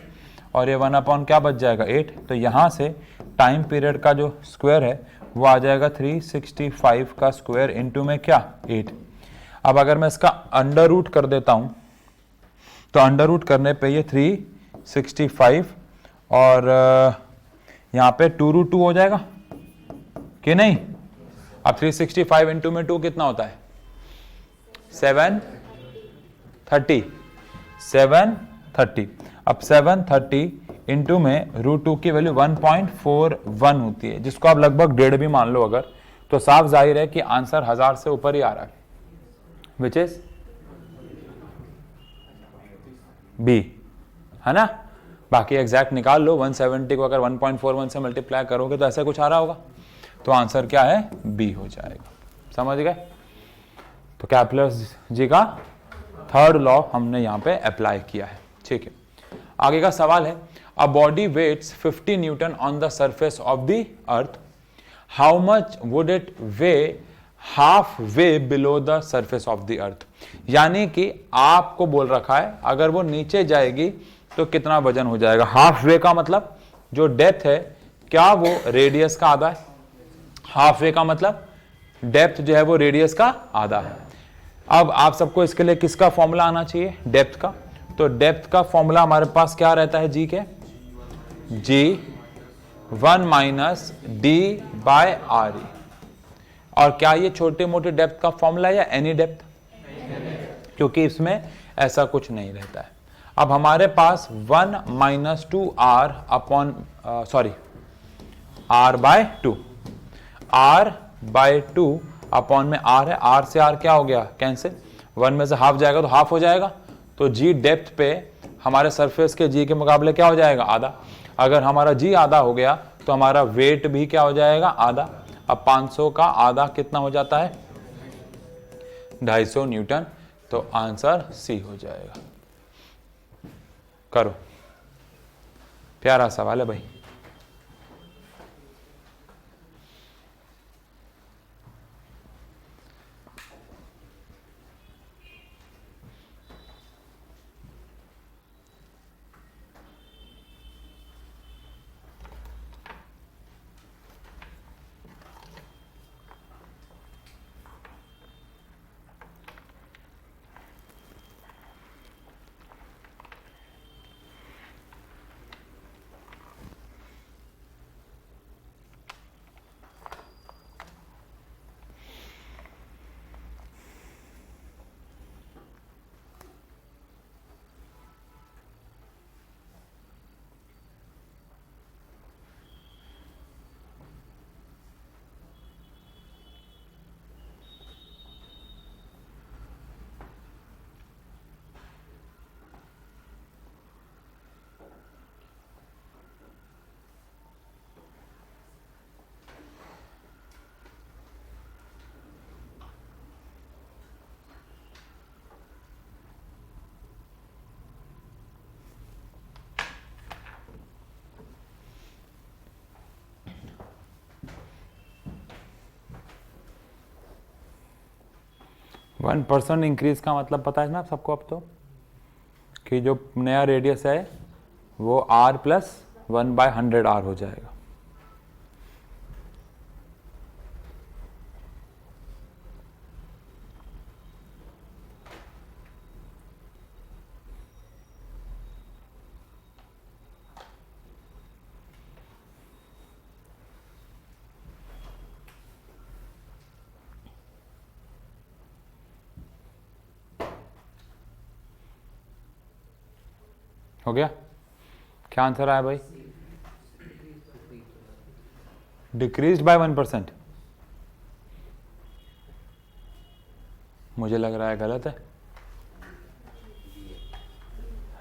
और ये 1 अपॉन क्या बच जाएगा 8, तो यहाँ से टाइम पीरियड का जो स्क्वायर है वो आ जाएगा 365 का स्क्वायर इंटू में क्या 8। अब अगर मैं इसका अंडर रूट कर देता हूँ तो अंडर रूट करने पे ये 365 और यहाँ पे 2√2 हो जाएगा, कि नहीं? अब 365 इंटू में 2 कितना होता है? 730, 730। अब 730 इंटू में √2 की वैल्यू 1.41 होती है, जिसको आप लगभग 1.5 भी मान लो अगर, तो साफ जाहिर है कि आंसर 1000 से ऊपर ही आ रहा है, विच इज बी, है ना? बाकी एग्जैक्ट निकाल लो, 170 को अगर 1.41 से मल्टीप्लाई करोगे तो ऐसा कुछ आ रहा होगा, तो आंसर क्या है? बी हो जाएगा। समझ गए? तो कैप्लर्स जी का थर्ड लॉ हमने यहां पे अप्लाई किया है। ठीक है, आगे का सवाल है, a body weighs 50 newton on the surface of the earth, how much would it weigh half way below the surface of the earth. यानी कि आपको बोल रखा है अगर वो नीचे जाएगी तो कितना वजन हो जाएगा। हाफ वे का मतलब जो डेप्थ है, क्या वो रेडियस का आधा है? हाफ वे का मतलब डेप्थ जो है वो रेडियस का आधा है। अब आप सबको इसके लिए किसका फॉर्मूला आना चाहिए? डेप्थ का। तो डेप्थ का फॉर्मूला हमारे पास क्या रहता है? G K G 1 minus D by R E. और क्या ये छोटे मोटे डेप्थ का फॉर्मूला है या एनी डेप्थ? क्योंकि इसमें ऐसा कुछ नहीं रहता है। अब हमारे पास 1 minus 2 R upon R by 2, R by 2 upon में आर है, आर से आर क्या हो गया? कैंसिल, 1 में से हाफ जाएगा तो हाफ हो जाएगा, तो जी डेप्थ पे हमारे सरफेस के जी के मुकाबले क्या हो जाएगा? आधा। अगर हमारा जी आधा हो गया तो हमारा वेट भी क्या हो जाएगा? आधा। अब 500 का आधा कितना हो जाता है? 250 न्यूटन। तो आंसर सी हो जाएगा। करो, प्यारा सवाल है भाई। वन % इंक्रीज का मतलब पता है ना सबको अब तो, कि जो नया रेडियस है वो r प्लस 1/100r हो जाएगा। हो गया? क्या आंसर आया भाई? Decrease by 1%। मुझे लग रहा है गलत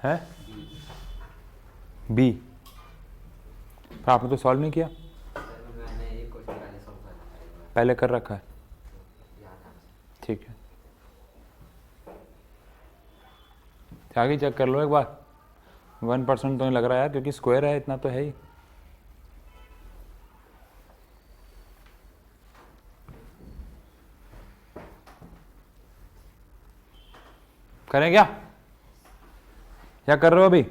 है बी। पर आपने तो सॉल्व नहीं किया, पहले कर रखा है। ठीक है, आगे चेक कर लो एक बार। 1% तो नहीं लग रहा है यार, क्योंकि स्क्वायर है, इतना तो है ही। करें क्या कर रहे हो अभी?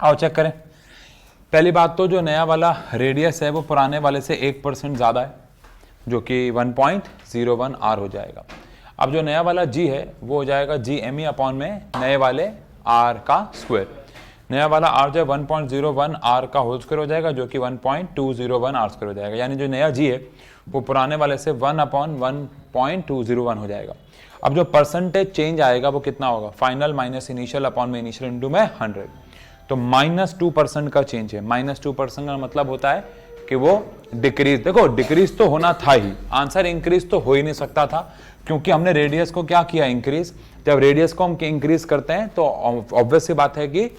आओ चेक करें। पहली बात तो जो नया वाला रेडियस है वो पुराने वाले से 1% ज़्यादा है, जो कि 1.01 r हो जाएगा। अब जो नया वाला g है वो हो जाएगा GME अपॉन में नए वाले r का स्क्वायर। नया वाला r जो है 1.01 r का होल स्क्वायर हो जाएगा, जो कि 1.201 r स्क्वायर हो जाएगा। यानी जो नया g है वो पुराने वाले से 1/1.201 हो जाएगा। अब जो परसेंटेज चेंज आएगा वो कितना होगा, फाइनल माइनस इनिशियल अपॉन में इनिशियल इंटू में 100। तो -2% का चेंज है। -2% का मतलब होता है कि वो डिक्रीज, देखो डिक्रीज तो होना था ही, आंसर इंक्रीज तो हो ही नहीं सकता था, क्योंकि हमने रेडियस को क्या किया, इंक्रीज। जब रेडियस को हम इंक्रीज करते हैं तो ऑब्वियस सी बात है कि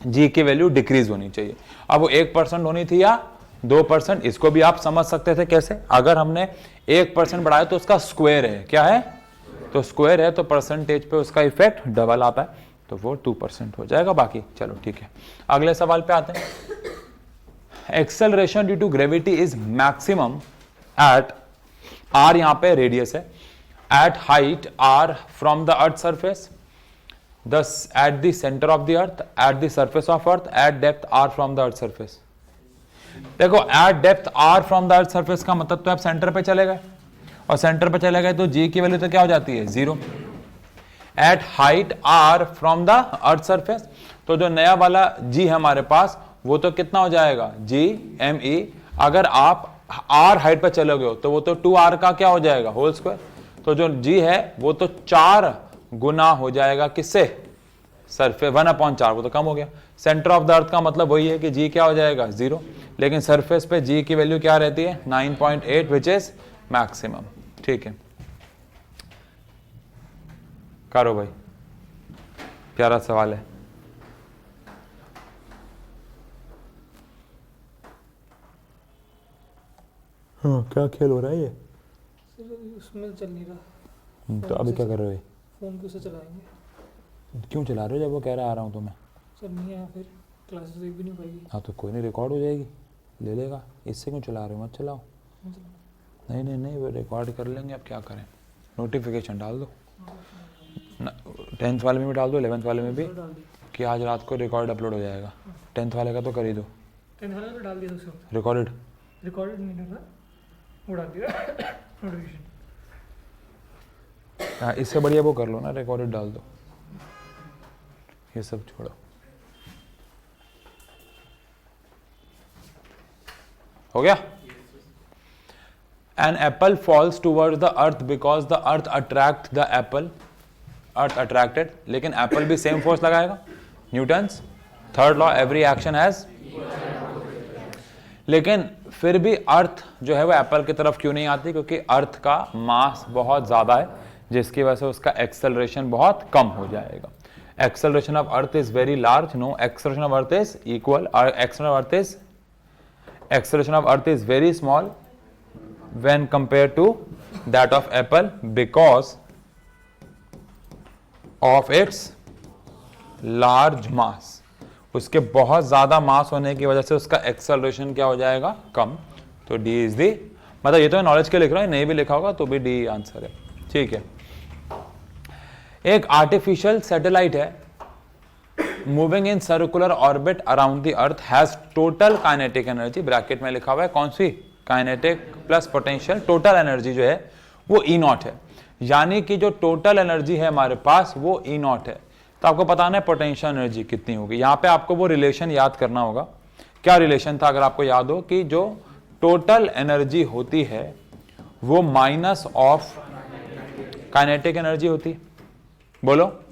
जी की वैल्यू डिक्रीज होनी चाहिए। अब वो 1% होनी थी या 2%, इसको भी आप समझ सकते थे कैसे, अगर हमने 1% बढ़ाया तो उसका स्क्वायर है, क्या है, तो स्क्वायर है, तो परसेंटेज पे उसका इफेक्ट डबल आता है, तो वो 2% हो जाएगा। बाकी चलो ठीक है, अगले सवाल पे आते हैं। Acceleration due to gravity is maximum at r, यहां पे रेडियस है, at height r from the earth surface, thus at the center of the earth, at the surface of earth, at depth r from the earth surface। देखो at depth r from the earth surface का मतलब तो आप centre पे चले गए, और centre पे चले गए तो g की वैल्यू तो क्या हो जाती है, 0। at height r from the earth surface, तो जो नया वाला g है हमारे पास वो तो कितना हो जाएगा, GME। अगर आप r हाइट पे चले गए तो वो तो 2r का क्या हो जाएगा, होल स्क्वायर। तो जो g है वो तो 4 गुना हो जाएगा किससे, सरफेस 1/4, वो तो कम हो गया। सेंटर ऑफ द अर्थ का मतलब वही है कि जी क्या हो जाएगा, 0, लेकिन सरफेस पे जी की वैल्यू क्या रहती है, 9.8 विच इज मैक्सिमम। ठीक है, करो भाई, प्यारा सवाल है। हाँ, क्या खेल हो रहा है ये, उसमें चल नहीं रहा, तो अभी क्या कर रहे हो, फोन को से चलाएंगे। क्यों चला रहे हो जब वो कह रहा आ रहा हूँ तो मैं, सर नहीं आया फिर क्लासेस देख भी नहीं पाएगी। हाँ तो कोई नहीं, रिकॉर्ड हो जाएगी, ले लेगा, इससे क्यों चला रहे हो, मत चलाओ। नहीं नहीं नहीं, वो रिकॉर्ड कर लेंगे, अब क्या करें, नोटिफिकेशन डाल दो, 10th वाले में भी डाल दो, 11th वाले में भी, कि आज रात को रिकॉर्ड अपलोड हो जाएगा। 10th वाले का तो कर ही दो, 10th वाले पे डाल दिया दोस्तों, रिकॉर्डेड नहीं कर रहा, वो डाल दिया नोटिफिकेशन। हाँ, इससे बढ़िया वो कर लो ना, रिकॉर्डेड डाल दो, ये सब छोड़ो। हो गया। An apple falls towards the earth because the earth attract the apple, earth attracted, लेकिन एप्पल भी सेम फोर्स लगाएगा, Newton's third law, every action has. लेकिन फिर भी अर्थ जो है वो एप्पल की तरफ क्यों नहीं आती, क्योंकि अर्थ का मास बहुत ज्यादा है, जिसकी वजह से उसका एक्सेलरेशन बहुत कम हो जाएगा। Acceleration of earth is very large, no, acceleration of earth is equal, acceleration of earth is very small when compared to that of apple because of its large mass। उसके बहुत ज्यादा मास होने की वजह से उसका एक्सेलरेशन क्या हो जाएगा, कम। तो डी इज दी, मतलब ये तो नॉलेज के लिख रहा हूं, नहीं भी लिखा होगा तो भी डी आंसर है। ठीक है, एक आर्टिफिशियल सैटेलाइट है moving in circular orbit around the earth, has total kinetic energy, bracket में लिखा हुआ है कौन सी, kinetic plus potential, total energy जो है वो ई नॉट है। यानी कि जो टोटल एनर्जी है हमारे पास वो ई नॉट है। तो आपको बताना है पोटेंशियल एनर्जी कितनी होगी। यहाँ पे आपको वो रिलेशन याद करना होगा। क्या रिलेशन था, अगर आपको याद हो, कि जो टोटल एनर्जी होती है वो माइनस ऑफ काइनेटिक एनर्जी होती है, बोलो।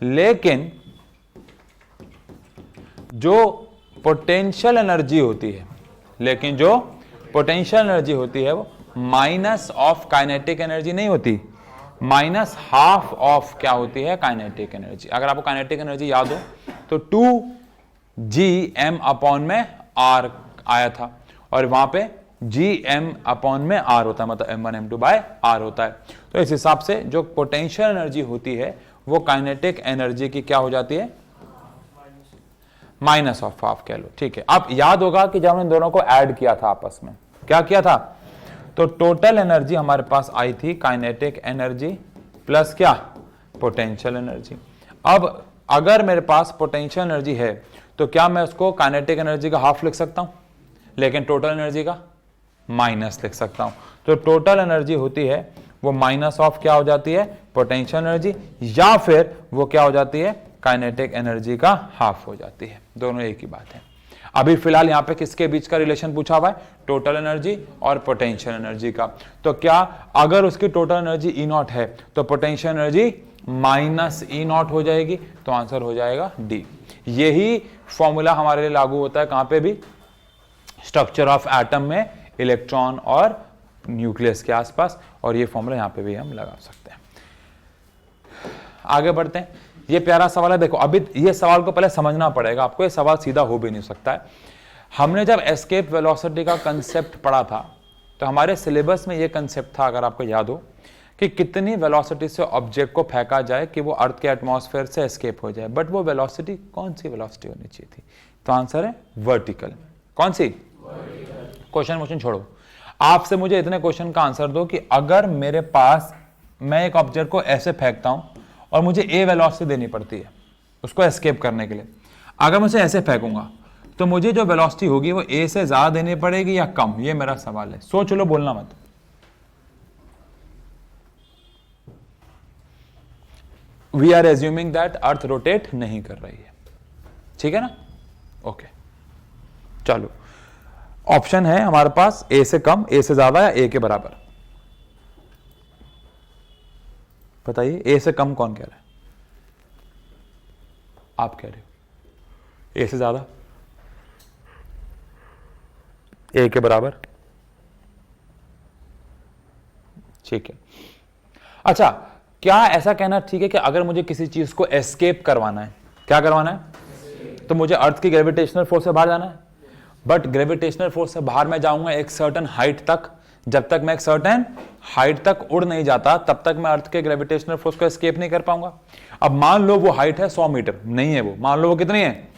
लेकिन जो पोटेंशियल एनर्जी होती है, लेकिन जो पोटेंशियल एनर्जी होती है वो माइनस ऑफ काइनेटिक एनर्जी नहीं होती, माइनस हाफ ऑफ क्या होती है, काइनेटिक एनर्जी। अगर आपको काइनेटिक एनर्जी याद हो तो 2gm अपॉन में r आया था, और वहां पे gm अपॉन में r होता है, मतलब m1 m2 बाय r होता है। तो इस हिसाब से जो पोटेंशियल एनर्जी होती है वो काइनेटिक एनर्जी की क्या हो जाती है, माइनस ऑफ हाफ कह लो। ठीक है, अब याद होगा कि जब हमने दोनों को ऐड किया था आपस में, क्या किया था, तो टोटल एनर्जी हमारे पास आई थी काइनेटिक एनर्जी प्लस क्या, पोटेंशियल एनर्जी। अब अगर मेरे पास पोटेंशियल एनर्जी है तो क्या मैं उसको काइनेटिक एनर्जी का हाफ लिख सकता हूं, लेकिन टोटल एनर्जी का माइनस लिख सकता हूं। तो टोटल एनर्जी होती है वो माइनस ऑफ क्या हो जाती है, पोटेंशियल एनर्जी, या फिर वो क्या हो जाती है, काइनेटिक एनर्जी का हाफ हो जाती है। दोनों एक ही बात है। अभी फिलहाल यहां पे किसके बीच का रिलेशन पूछा हुआ है, टोटल एनर्जी और पोटेंशियल एनर्जी का। तो क्या अगर उसकी टोटल एनर्जी ई नॉट है तो potential energy minus E not हो जाएगी, तो आंसर हो जाएगा डी। यही फॉर्मूला हमारे लिए लागू होता है कहां पे भी, स्ट्रक्चर ऑफ एटम में, इलेक्ट्रॉन और न्यूक्लियस के आसपास, और ये फॉर्मूला यहां पे भी हम लगा सकते हैं। आगे बढ़ते हैं। ये प्यारा सवाल है, देखो अभी ये सवाल को पहले समझना पड़ेगा आपको, ये सवाल सीधा हो भी नहीं सकता है। हमने जब एस्केप वेलोसिटी का कंसेप्ट पढ़ा था तो हमारे सिलेबस में ये कंसेप्ट था, अगर आपको याद हो, कि कितनी वेलोसिटी से ऑब्जेक्ट को फेंका जाए कि वो अर्थ के एटमॉस्फेयर से एस्केप हो जाए, बट वो वेलोसिटी कौन सी वेलोसिटी होनी चाहिए थी, तो आंसर है वर्टिकल। कौन सी? क्वेश्चन छोड़ो, आपसे मुझे इतने क्वेश्चन का आंसर दो कि अगर मेरे पास, मैं एक ऑब्जेक्ट को ऐसे फेंकता हूं और मुझे ए वेलोसिटी देनी पड़ती है उसको एस्केप करने के लिए, अगर मैं उसे ऐसे फेंकूंगा तो मुझे जो वेलोसिटी होगी वो ए से ज्यादा देनी पड़ेगी या कम, ये मेरा सवाल है। सोच लो, बोलना मत। We are assuming that earth rotate नहीं कर रही है, ठीक है ना? ओके, चलो ऑप्शन है हमारे पास ए से कम, ए से ज्यादा या ए के बराबर। बताइए, ए से कम कौन कह रहा है? आप कह रहे हो। ए से ज्यादा, ए के बराबर, ठीक है। अच्छा, क्या ऐसा कहना ठीक है कि अगर मुझे किसी चीज को एस्केप करवाना है, क्या करवाना है, तो मुझे अर्थ की ग्रेविटेशनल फोर्स से बाहर जाना है, बट ग्रेविटेशनल फोर्स से बाहर मैं जाऊंगा एक सर्टेन हाइट तक, जब तक मैं एक सर्टेन हाइट तक उड़ नहीं जाता तब तक मैं अर्थ के ग्रेविटेशनल फोर्स को एस्केप नहीं कर पाऊंगा। अब मान लो वो हाइट है 100 मीटर, नहीं है वो, मान लो वो कितनी है,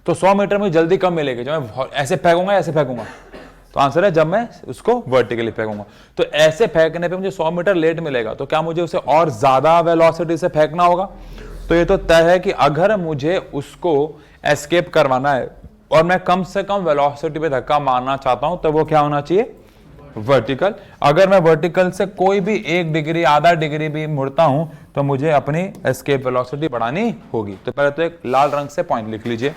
तो 100 मीटर में जल्दी कम मिलेगी जब मैं ऐसे फेंकूंगा, ऐसे फेंकूंगा, तो आंसर है जब मैं उसको वर्टिकली फेंकूंगा। तो ऐसे फेंकने पे मुझे 100 मीटर लेट मिलेगा, तो क्या मुझे उसे और ज्यादा वेलोसिटी से फेंकना होगा? तो ये तो तय है कि अगर मुझे उसको एस्केप करवाना है और मैं कम से कम वेलोसिटी पे धक्का मारना चाहता हूं, तो वो क्या होना चाहिए, वर्टिकल। अगर मैं वर्टिकल से कोई भी 1 डिग्री, आधा डिग्री भी मुड़ता हूं तो मुझे अपनी एस्केप वेलोसिटी बढ़ानी होगी। तो पहले तो एक लाल रंग से पॉइंट लिख लीजिए,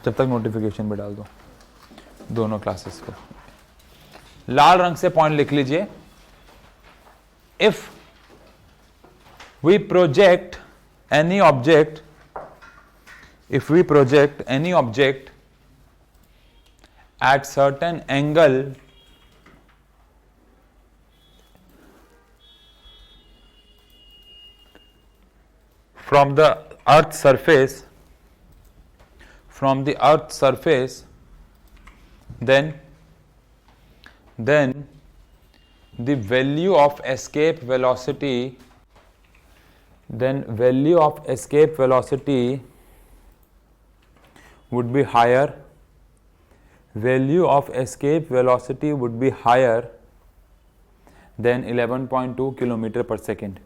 जब तक नोटिफिकेशन भी डाल दो दोनों क्लासेस को। लाल रंग से पॉइंट लिख लीजिए। If we project any object, if we project any object at certain angle from the earth's surface, then the value of escape velocity would be higher, value of escape velocity would be higher than 11.2 kilometer per second,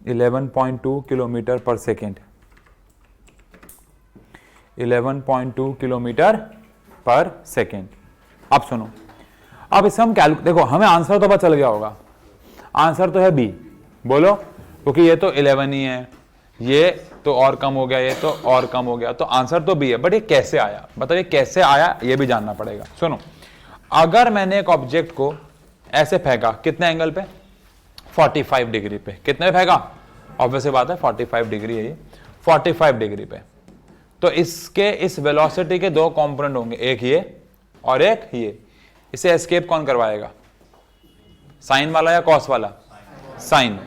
11.2 kilometer per second, 11.2 kilometre पर second. अब सुनो, अब इसे हम देखो, हमें answer तो पता चल गया होगा, आंसर तो है बी, बोलो, क्योंकि ये तो 11 ही है, ये तो और कम हो गया, ये तो और कम हो गया, तो आंसर तो बी है। बट ये कैसे आया, बताइए कैसे आया, ये भी जानना पड़ेगा। सुनो, अगर मैंने एक ऑब्जेक्ट को ऐसे फेंका, कितने एंगल पे, 45 डिग्री पे, कितने पे फेंका, ऑब्वियस बात है 45 डिग्री है ये, 45 डिग्री पे, तो इसके इस वेलोसिटी के दो कंपोनेंट होंगे, एक ये और एक ये। इसे एस्केप कौन करवाएगा, साइन वाला या कॉस वाला, साइन।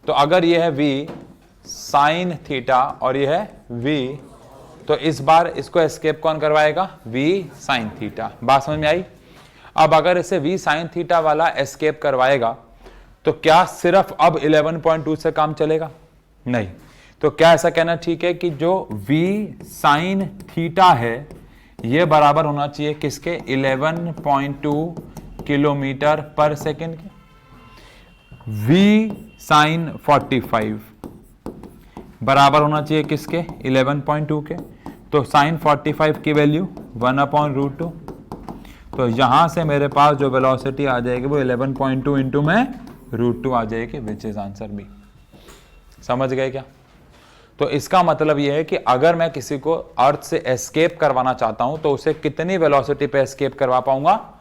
तो अगर ये है v साइन थीटा और ये है v, तो इस बार इसको एस्केप कौन करवाएगा, v साइन थीटा। बात समझ में आई? अब अगर इसे v साइन थीटा वाला एस्केप करवाएगा तो क्या सिर्फ अब 11.2 से काम चलेगा? नहीं। तो क्या ऐसा कहना ठीक है कि जो v साइन थीटा है ये बराबर होना चाहिए किसके, 11.2 किलोमीटर पर सेकेंड के। v साइन 45 बराबर होना चाहिए किसके, 11.2 के। तो साइन 45 की वैल्यू 1/√2। तो यहां से मेरे पास जो वेलोसिटी आ जाएगी वो 11.2 इंटू में √2 आ जाएगी, विच इज आंसर बी। समझ गए क्या? तो इसका मतलब यह है कि अगर मैं किसी को अर्थ से एस्केप करवाना चाहता हूं तो उसे कितनी वेलोसिटी पे एस्केप करवा पाऊंगा,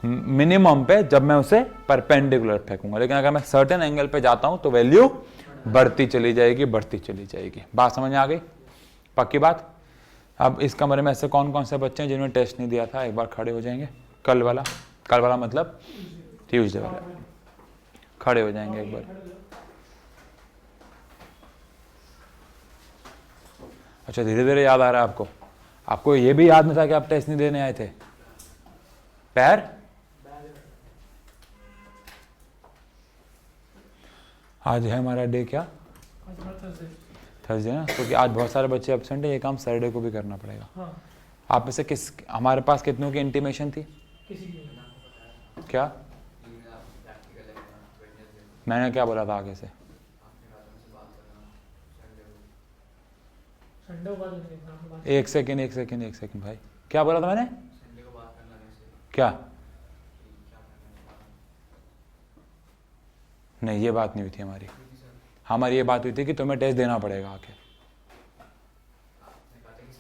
मिनिमम पे, जब मैं उसे परपेंडिकुलर फेंकूंगा। लेकिन अगर मैं सर्टेन एंगल पे जाता हूं तो वैल्यू बढ़ती चली जाएगी, बढ़ती चली जाएगी। बात समझ में आ गई? पक्की बात? अब इस कमरे में ऐसे कौन कौन से बच्चे हैं जिन्होंने टेस्ट नहीं दिया था? एक बार खड़े हो जाएंगे। कल वाला मतलब ट्यूसडे वाला, खड़े हो जाएंगे एक बार। अच्छा, धीरे धीरे याद आ रहा है आपको? आपको ये भी याद नहीं था कि आप टेस्ट नहीं देने आए थे? पैर आज है हमारा डे क्या? थर्सडे ना, क्योंकि आज बहुत सारे बच्चे एब्सेंट है, ये काम सैटरडे को भी करना पड़ेगा। हाँ। आप में से किस, हमारे पास कितनों की इंटीमेशन थी? किसी की क्या मैंने क्या बोला था आगे से? संडे को बात नहीं, एक सेकेंड भाई, क्या बोला था मैंने? क्या? नहीं, ये बात नहीं हुई थी हमारी ये बात हुई थी कि तुम्हें टेस्ट देना पड़ेगा आके।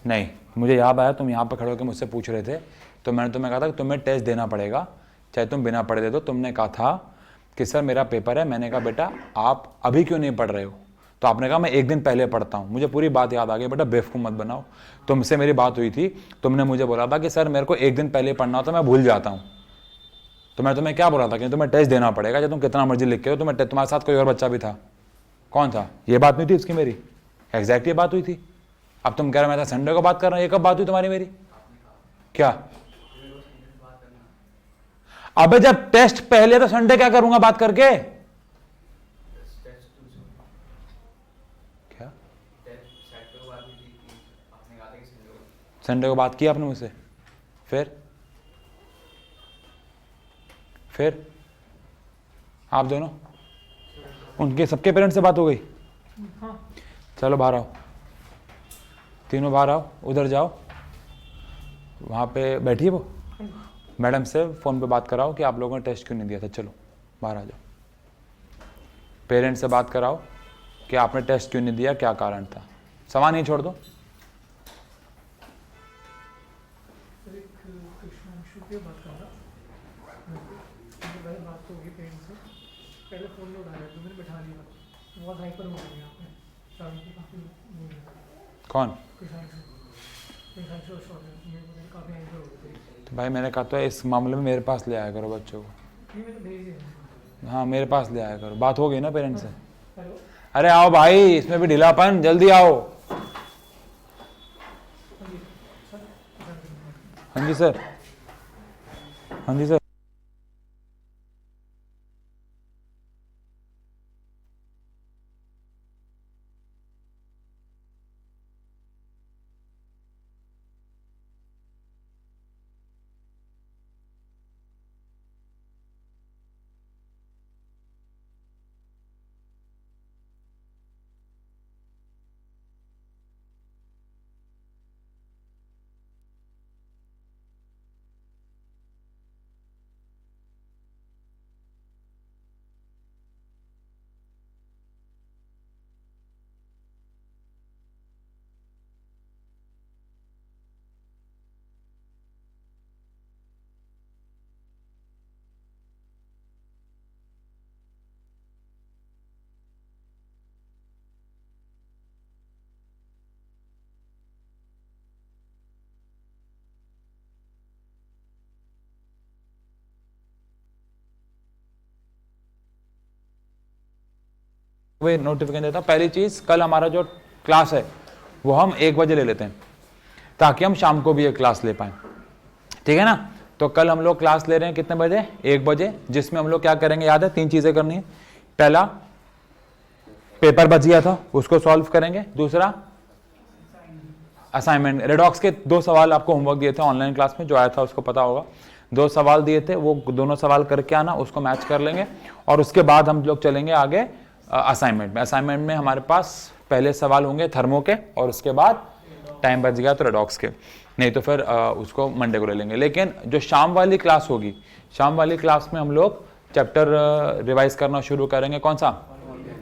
नहीं, मुझे याद आया तुम यहाँ पर खड़े होकर मुझसे पूछ रहे थे, तो मैंने तुम्हें कहा था कि तुम्हें टेस्ट देना पड़ेगा, चाहे तुम बिना पढ़े दे दो। तुमने कहा था कि सर मेरा पेपर है। मैंने कहा बेटा आप अभी क्यों नहीं पढ़ रहे हो? तो आपने कहा मैं एक दिन पहले पढ़ता हूँ। मुझे पूरी बात याद आ गई, बेटा बेवकूफ़ मत बनाओ। तुमसे मेरी बात हुई थी, तुमने मुझे बोला था कि सर मेरे को एक दिन पहले पढ़ना होता, मैं भूल जाता हूँ। तो मैं तुम्हें क्या बोला था कि तुम्हें टेस्ट देना पड़ेगा, चाहे तुम कितना मर्जी लिख के हो। तुम्हारे साथ कोई और बच्चा भी था, कौन था? ये बात नहीं थी उसकी मेरी, एग्जैक्ट ये बात हुई थी। अब तुम कह रहे हो मैं संडे को बात कर रहा हूँ, ये कब बात हुई तुम्हारी मेरी? क्या? अबे जब टेस्ट पहले तो संडे क्या करूंगा बात करके? क्या संडे को बात की आपने मुझसे? फिर आप दोनों, उनके सबके पेरेंट्स से बात हो गई? हाँ। चलो बाहर आओ, तीनों बाहर आओ, उधर जाओ, वहाँ पे बैठिए। वो मैडम से फ़ोन पे बात कराओ कि आप लोगों ने टेस्ट क्यों नहीं दिया था। चलो बाहर आ जाओ। पेरेंट्स से बात कराओ कि आपने टेस्ट क्यों नहीं दिया, क्या कारण था। सामान ही छोड़ दो। बात तो होगी पेरेंट्स से, पहले फ़ोन में उठाया तो मैंने बैठा लिया, बहुत हाइपर हो गया यहाँ पे, काफ़ी कौन? काफ़ी हाइपर हो गई। तो भाई मैंने कहा तो इस मामले में मेरे पास ले आया करो बच्चों को। हाँ मेरे पास ले आया करो। बात हो गई ना पेरेंट्स से? अरे आओ भाई, इसमें भी ढीलापन, जल्दी आओ। हाँ जी सर, हाँ जी सर। वे नोटिफिकेशन देता। पहली चीज, कल हमारा जो क्लास है वो हम 1 बजे ले लेते हैं ताकि हम शाम को भी एक क्लास ले पाए, ठीक है ना? तो कल हम लोग क्लास ले रहे हैं कितने बजे? 1 बजे, जिसमें हम लोग क्या करेंगे याद है? 3 चीजें करनी है। पहला, पेपर बच गया था उसको सॉल्व करेंगे। दूसरा, असाइनमेंट। रेडॉक्स के 2 सवाल आपको होमवर्क दिए थे ऑनलाइन क्लास में, जो आया था उसको पता होगा। 2 सवाल दिए थे, वो दोनों सवाल करके आना, उसको मैच कर लेंगे और उसके बाद हम लोग चलेंगे आगे असाइनमेंट में। असाइनमेंट में हमारे पास पहले सवाल होंगे थर्मो के और उसके बाद टाइम बच गया तो रेडॉक्स के, नहीं तो फिर उसको मंडे को ले लेंगे। लेकिन जो शाम वाली क्लास होगी, शाम वाली क्लास में हम लोग चैप्टर रिवाइज करना शुरू करेंगे। कौन सा?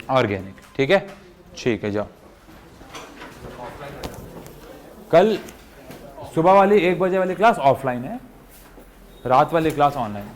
ऑर्गेनिक। ठीक है, ठीक है, जाओ। कल सुबह वाली 1 बजे वाली क्लास ऑफलाइन है, रात वाली क्लास ऑनलाइन है।